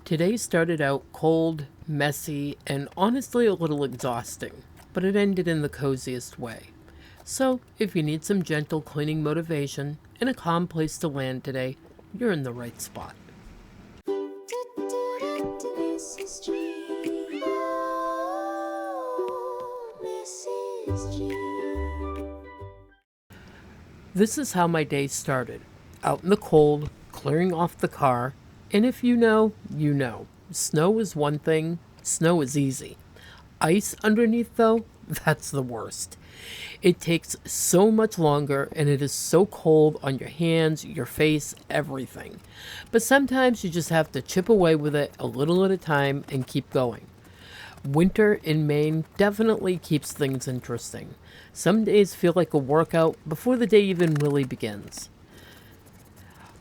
Today started out cold, messy, and honestly a little exhausting, but it ended in the coziest way. So, if you need some gentle cleaning motivation and a calm place to land today, you're in the right spot. Mrs. G. Oh, Mrs. G. This is how my day started. Out in the cold, clearing off the car, and if you know, you know. Snow is one thing, snow is easy. Ice underneath, though, that's the worst. It takes so much longer and it is so cold on your hands, your face, everything. But sometimes you just have to chip away with it a little at a time and keep going. Winter in Maine definitely keeps things interesting. Some days feel like a workout before the day even really begins.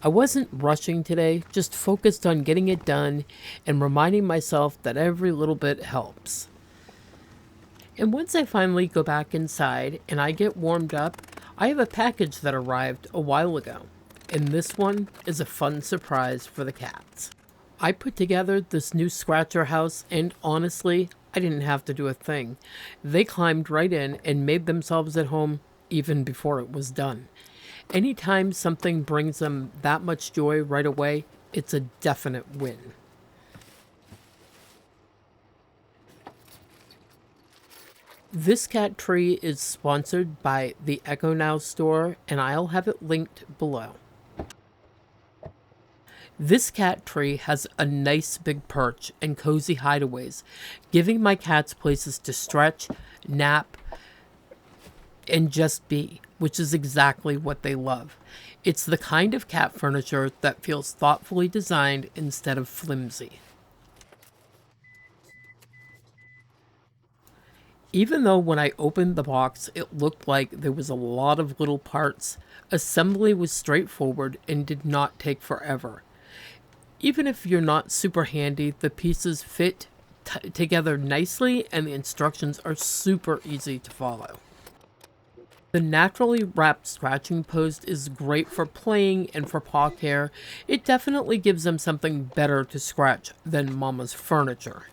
I wasn't rushing today, just focused on getting it done and reminding myself that every little bit helps. And once I finally go back inside and I get warmed up, I have a package that arrived a while ago. And this one is a fun surprise for the cats. I put together this new scratcher house and honestly, I didn't have to do a thing. They climbed right in and made themselves at home even before it was done. Anytime something brings them that much joy right away, it's a definite win. This cat tree is sponsored by the Echo Now store, and I'll have it linked below. This cat tree has a nice big perch and cozy hideaways, giving my cats places to stretch, nap, and just be, which is exactly what they love. It's the kind of cat furniture that feels thoughtfully designed instead of flimsy. Even though when I opened the box it looked like there was a lot of little parts, assembly was straightforward and did not take forever. Even if you're not super handy, the pieces fit together nicely and the instructions are super easy to follow. The naturally wrapped scratching post is great for playing and for paw care. It definitely gives them something better to scratch than Mama's furniture.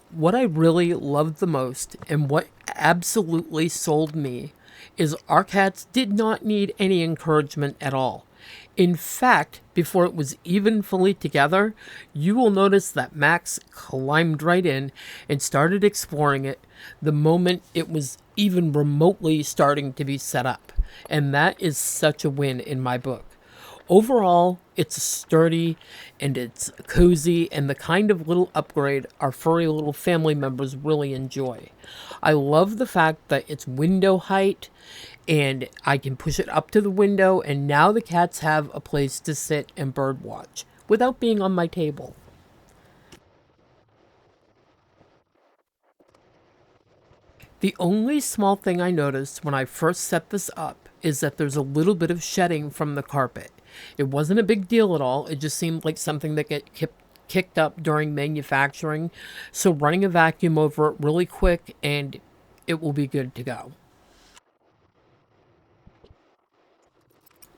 What I really loved the most and what absolutely sold me is our cats did not need any encouragement at all. In fact, before it was even fully together, you will notice that Max climbed right in and started exploring it the moment it was even remotely starting to be set up. And that is such a win in my book. Overall, it's sturdy and it's cozy and the kind of little upgrade our furry little family members really enjoy. I love the fact that it's window height and I can push it up to the window and now the cats have a place to sit and bird watch without being on my table. The only small thing I noticed when I first set this up is that there's a little bit of shedding from the carpet. It wasn't a big deal at all. It just seemed like something that get kicked up during manufacturing. So running a vacuum over it really quick and it will be good to go.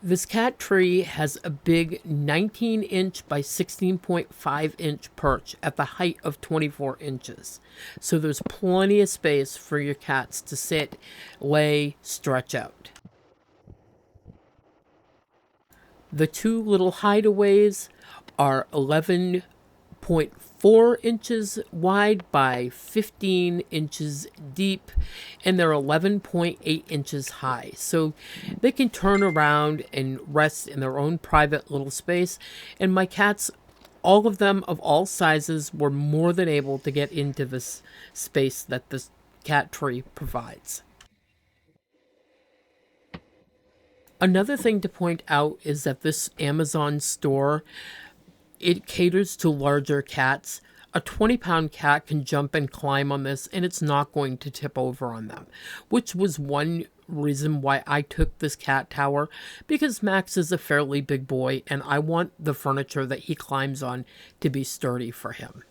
This cat tree has a big 19-inch by 16.5-inch perch at the height of 24 inches. So there's plenty of space for your cats to sit, lay, stretch out. The two little hideaways are 11.4 inches wide by 15 inches deep, and they're 11.8 inches high. So they can turn around and rest in their own private little space. And my cats, all of them of all sizes, were more than able to get into this space that this cat tree provides. Another thing to point out is that this Amazon store, it caters to larger cats. A 20-pound cat can jump and climb on this and it's not going to tip over on them, which was one reason why I took this cat tower, because Max is a fairly big boy and I want the furniture that he climbs on to be sturdy for him.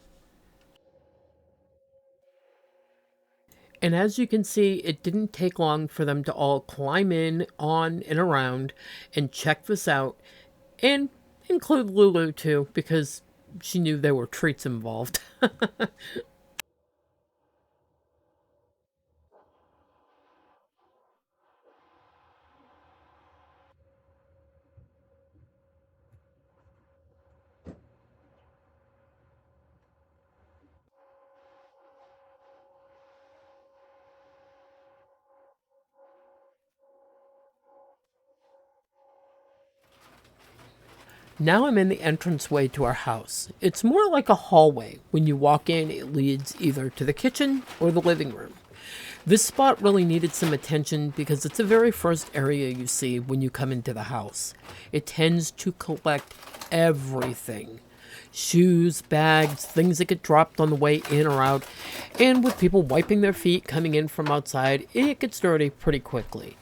And as you can see, it didn't take long for them to all climb in, on, and around and check this out. And Include Lulu too, because she knew there were treats involved. Now I'm in the entranceway to our house. It's more like a hallway. When you walk in, it leads either to the kitchen or the living room. This spot really needed some attention because it's the very first area you see when you come into the house. It tends to collect everything: shoes, bags, things that get dropped on the way in or out. And with people wiping their feet coming in from outside, it gets dirty pretty quickly.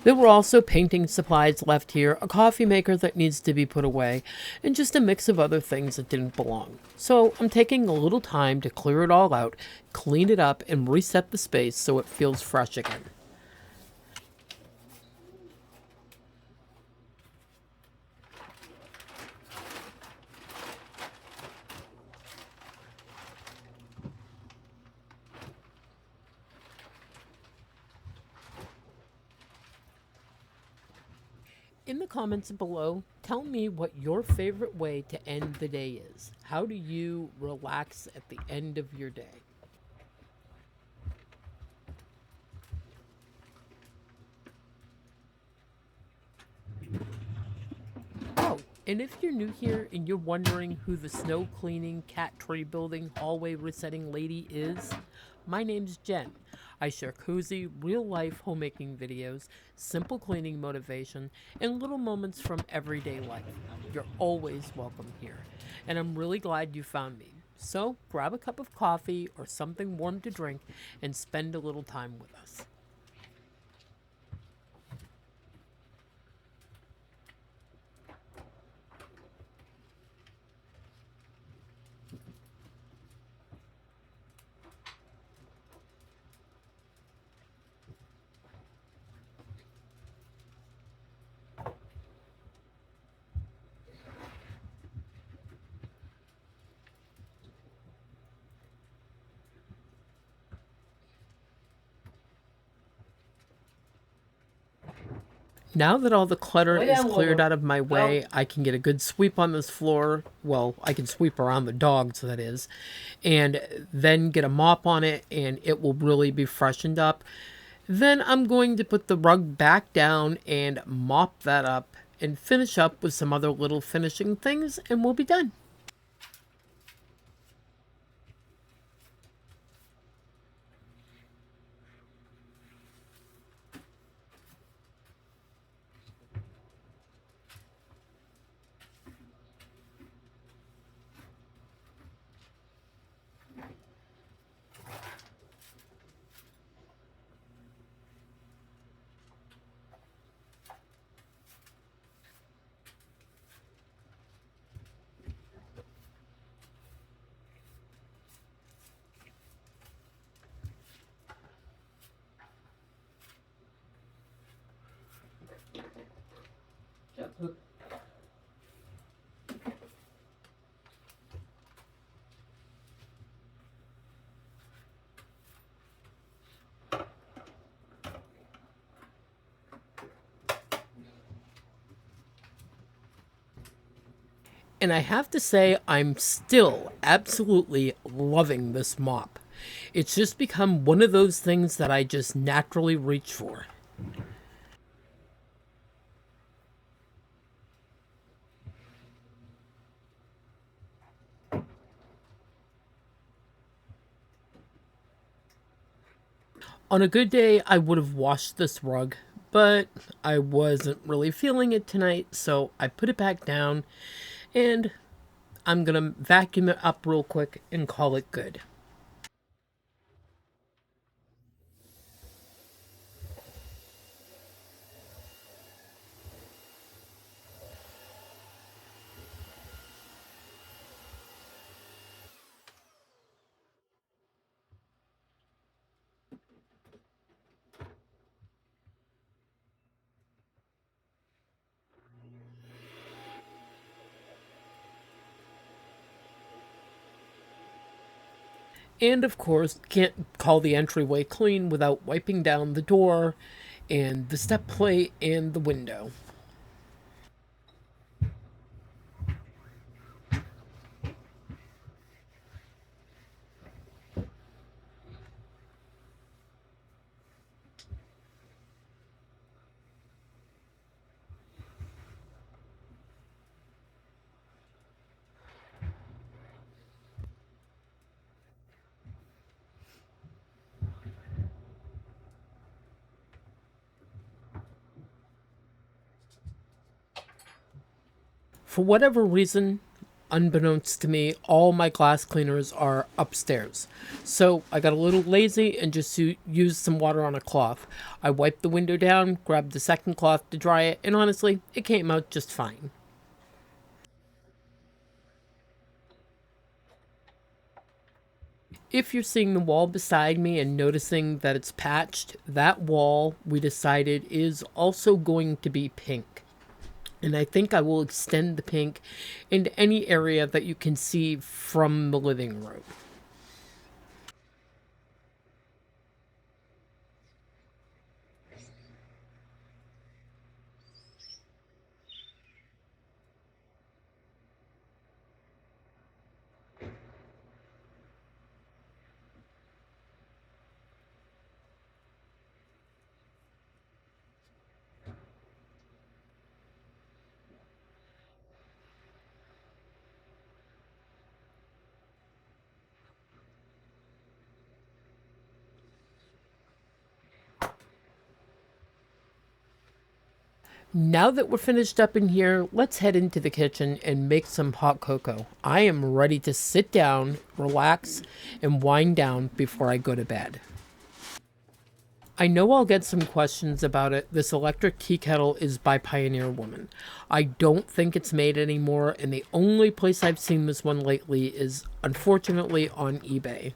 There were also painting supplies left here, a coffee maker that needs to be put away, and just a mix of other things that didn't belong. So I'm taking a little time to clear it all out, clean it up, and reset the space so it feels fresh again. In the comments below, tell me what your favorite way to end the day is. How do you relax at the end of your day? Oh, and if you're new here and you're wondering who the snow cleaning, cat tree building, hallway resetting lady is, my name's Jen. I share cozy, real life homemaking videos, simple cleaning motivation, and little moments from everyday life. You're always welcome here, and I'm really glad you found me. So grab a cup of coffee or something warm to drink and spend a little time with us. Now that all the clutter is cleared out of my way, I can get a good sweep on this floor. Well, I can sweep around the dogs, that is, and then get a mop on it, and it will really be freshened up. Then I'm going to put the rug back down and mop that up and finish up with some other little finishing things, and we'll be done. And I have to say, I'm still absolutely loving this mop. It's just become one of those things that I just naturally reach for. On a good day, I would have washed this rug, but I wasn't really feeling it tonight, so I put it back down, and I'm gonna vacuum it up real quick and call it good. And of course, can't call the entryway clean without wiping down the door and the step plate and the window. For whatever reason, unbeknownst to me, all my glass cleaners are upstairs. So I got a little lazy and just used some water on a cloth. I wiped the window down, grabbed the second cloth to dry it, and honestly, it came out just fine. If you're seeing the wall beside me and noticing that it's patched, that wall we decided is also going to be pink. And I think I will extend the pink into any area that you can see from the living room. Now that we're finished up in here, let's head into the kitchen and make some hot cocoa. I am ready to sit down, relax, and wind down before I go to bed. I know I'll get some questions about it. This electric tea kettle is by Pioneer Woman. I don't think it's made anymore, and the only place I've seen this one lately is, unfortunately, on eBay.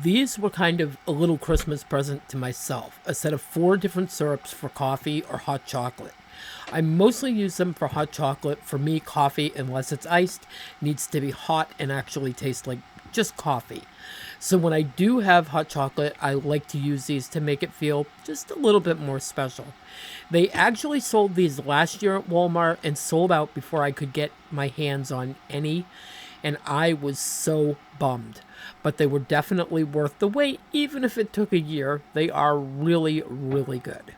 These were kind of a little Christmas present to myself, a set of 4 different syrups for coffee or hot chocolate. I mostly use them for hot chocolate. For me, coffee, unless it's iced, needs to be hot and actually taste like just coffee. So when I do have hot chocolate, I like to use these to make it feel just a little bit more special. They actually sold these last year at Walmart and sold out before I could get my hands on any, and I was so bummed. But they were definitely worth the wait, even if it took a year. They are really, really good.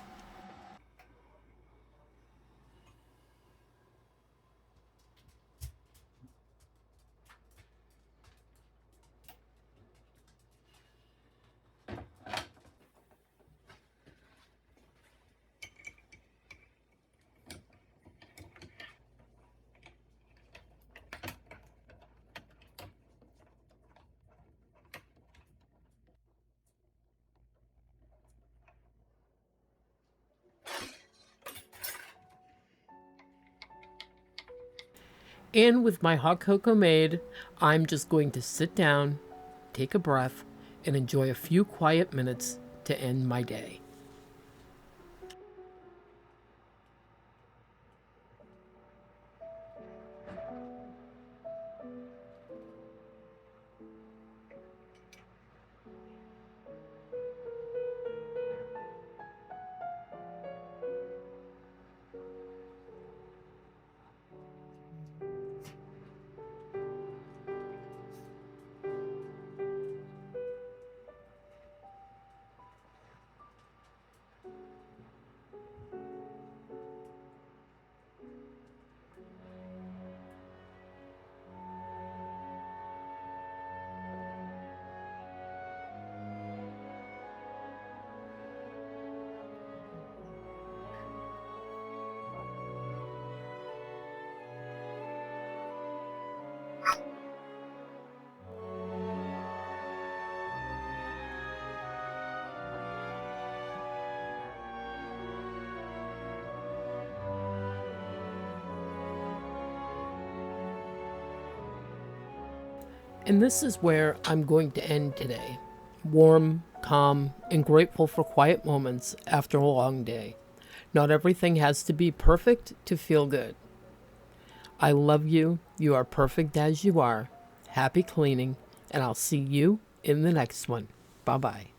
And with my hot cocoa made, I'm just going to sit down, take a breath, and enjoy a few quiet minutes to end my day. And this is where I'm going to end today. Warm, calm, and grateful for quiet moments after a long day. Not everything has to be perfect to feel good. I love you. You are perfect as you are. Happy cleaning, and I'll see you in the next one. Bye bye.